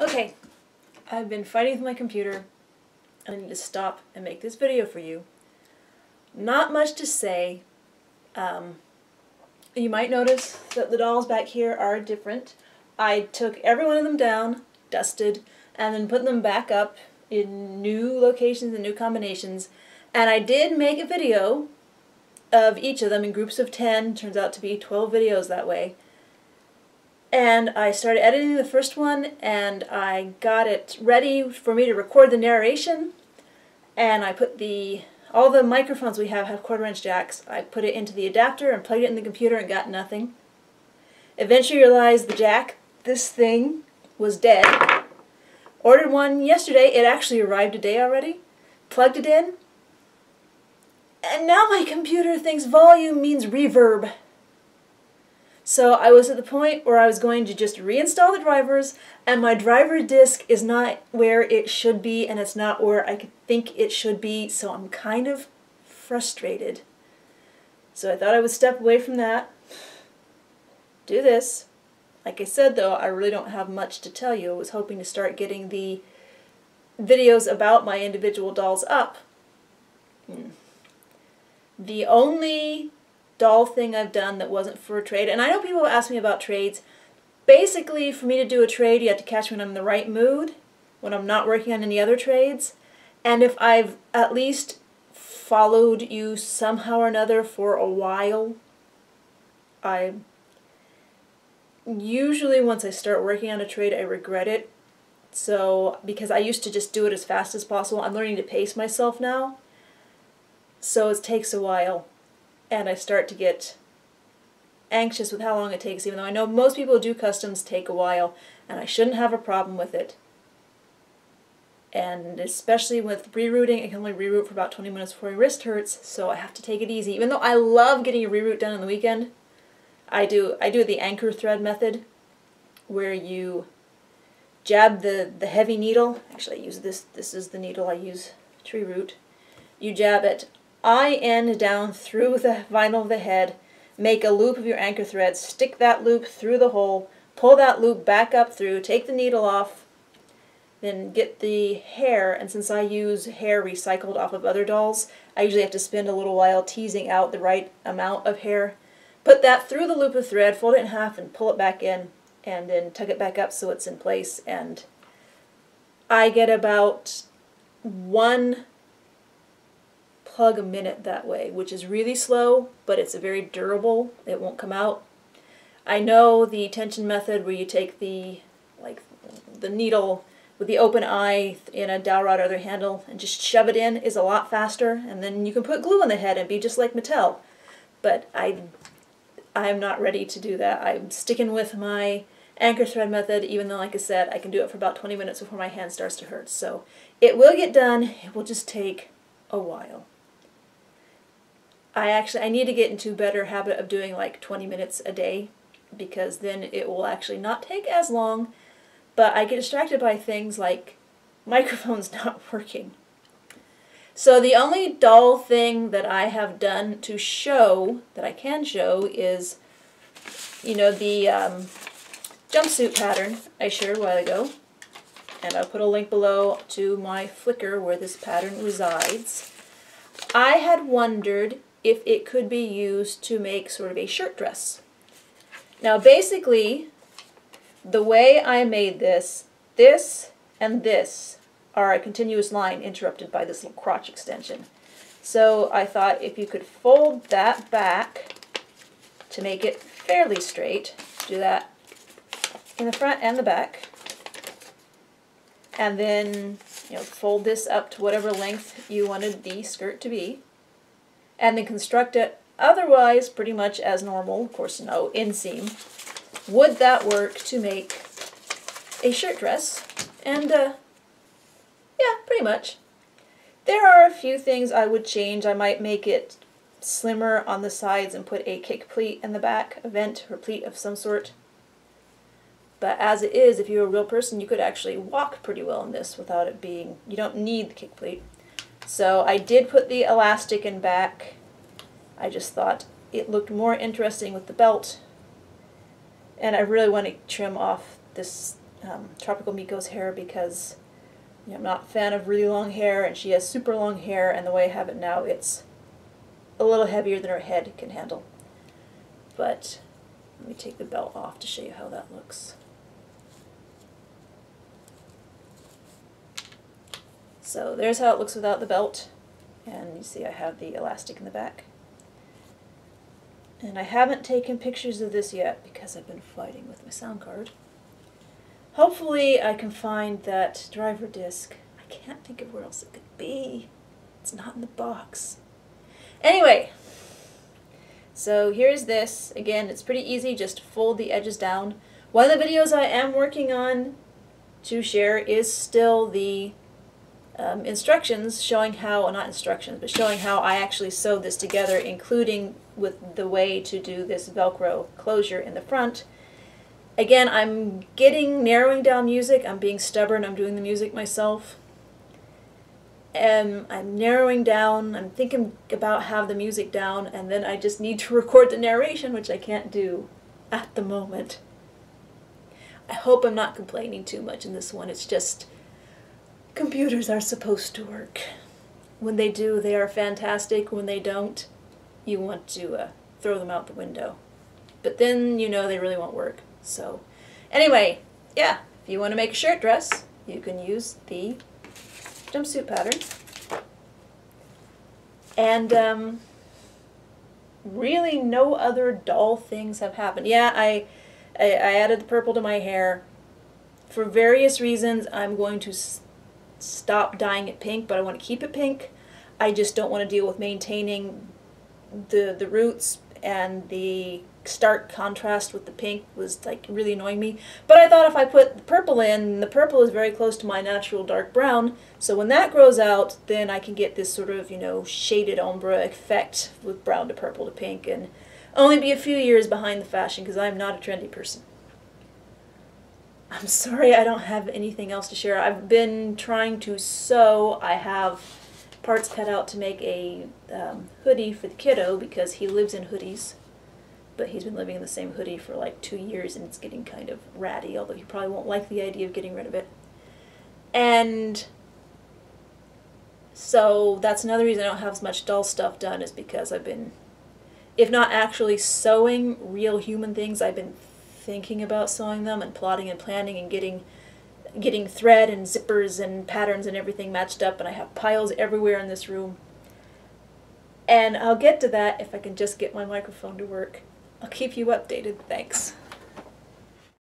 Okay, I've been fighting with my computer, and I need to stop and make this video for you. Not much to say. You might notice that the dolls back here are different. I took every one of them down, dusted, and then put them back up in new locations and new combinations. And I did make a video of each of them in groups of 10. Turns out to be 12 videos that way. And I started editing the first one, and I got it ready for me to record the narration. And I put all the microphones we have 1/4" jacks. I put it into the adapter and plugged it in the computer and got nothing. Eventually realized this thing was dead. Ordered one yesterday. It actually arrived today already. Plugged it in. And now my computer thinks volume means reverb. So I was at the point where I was going to just reinstall the drivers, and my driver disk is not where it should be, and it's not where I think it should be, so I'm kind of frustrated. So I thought I would step away from that, do this. Like I said though, I really don't have much to tell you. I was hoping to start getting the videos about my individual dolls up. The only doll thing I've done that wasn't for a trade, and I know people ask me about trades. Basically, for me to do a trade, you have to catch me when I'm in the right mood, when I'm not working on any other trades, and if I've at least followed you somehow or another for a while. Usually once I start working on a trade, I regret it. So, because I used to just do it as fast as possible, I'm learning to pace myself now. So it takes a while. And I start to get anxious with how long it takes, even though I know most people who do customs take a while, and I shouldn't have a problem with it. And especially with rerouting, I can only reroute for about 20 minutes before my wrist hurts, so I have to take it easy. Even though I love getting a reroute done on the weekend, I do the anchor thread method, where you jab the heavy needle. Actually, I use this is the needle I use to reroute. You jab it eye end down through the vinyl of the head, make a loop of your anchor thread, stick that loop through the hole, pull that loop back up through, take the needle off, then get the hair, and since I use hair recycled off of other dolls, I usually have to spend a little while teasing out the right amount of hair. Put that through the loop of thread, fold it in half, and pull it back in, and then tuck it back up so it's in place, and I get about 1 plug a minute that way, which is really slow, but it's very durable. It won't come out. I know the tension method where you take the needle with the open eye in a dowel rod or other handle and just shove it in is a lot faster, and then you can put glue on the head and be just like Mattel. But I'm not ready to do that. I'm sticking with my anchor thread method, even though, like I said, I can do it for about 20 minutes before my hand starts to hurt. So it will get done. It will just take a while. I need to get into a better habit of doing like 20 minutes a day, because then it will actually not take as long, but I get distracted by things like microphones not working. So the only doll thing that I have done to show, that I can show, is, the jumpsuit pattern I shared a while ago, and I'll put a link below to my Flickr where this pattern resides. I had wondered if it could be used to make sort of a shirt dress. Now basically, the way I made this and this are a continuous line interrupted by this little crotch extension. So I thought if you could fold that back to make it fairly straight, do that in the front and the back, and then fold this up to whatever length you wanted the skirt to be, and then construct it otherwise pretty much as normal, of course no inseam. Would that work to make a shirt dress? And yeah, pretty much. There are a few things I would change. I might make it slimmer on the sides and put a kick pleat in the back, a vent or pleat of some sort. But as it is, if you're a real person, you could actually walk pretty well in this without it being, you don't need the kick pleat. So I did put the elastic in back. I just thought it looked more interesting with the belt. And I really want to trim off this Tropical Miko's hair because I'm not a fan of really long hair, and she has super long hair, and the way I have it now, it's a little heavier than her head can handle. But let me take the belt off to show you how that looks. So there's how it looks without the belt, and you see I have the elastic in the back. And I haven't taken pictures of this yet because I've been fighting with my sound card. Hopefully I can find that driver disc. I can't think of where else it could be. It's not in the box. Anyway, so here's this. Again, it's pretty easy, just fold the edges down. One of the videos I am working on to share is still the instructions showing how, well, not instructions, but showing how I actually sewed this together, including with the way to do this Velcro closure in the front. Again, I'm narrowing down music. I'm being stubborn. I'm doing the music myself. And I'm narrowing down. I'm thinking about have the music down, and then I just need to record the narration, which I can't do at the moment. I hope I'm not complaining too much in this one. It's just computers are supposed to work. When they do, they are fantastic. When they don't, you want to throw them out the window. But then you know they really won't work. So anyway, yeah, if you want to make a shirt dress, you can use the jumpsuit pattern. And really no other dull things have happened. Yeah, I added the purple to my hair. For various reasons, I'm going to stop dyeing it pink, but I want to keep it pink. I just don't want to deal with maintaining the roots, and the stark contrast with the pink was like really annoying me. But I thought if I put the purple in, the purple is very close to my natural dark brown, so when that grows out, then I can get this sort of, shaded ombre effect with brown to purple to pink, and only be a few years behind the fashion because I'm not a trendy person. I'm sorry I don't have anything else to share. I've been trying to sew. I have parts cut out to make a hoodie for the kiddo because he lives in hoodies. But he's been living in the same hoodie for like 2 years and it's getting kind of ratty, although he probably won't like the idea of getting rid of it. And so that's another reason I don't have as much dull stuff done, is because I've been, if not actually sewing real human things, I've been thinking about sewing them and plotting and planning and getting thread and zippers and patterns and everything matched up, and I have piles everywhere in this room. And I'll get to that if I can just get my microphone to work. I'll keep you updated. Thanks.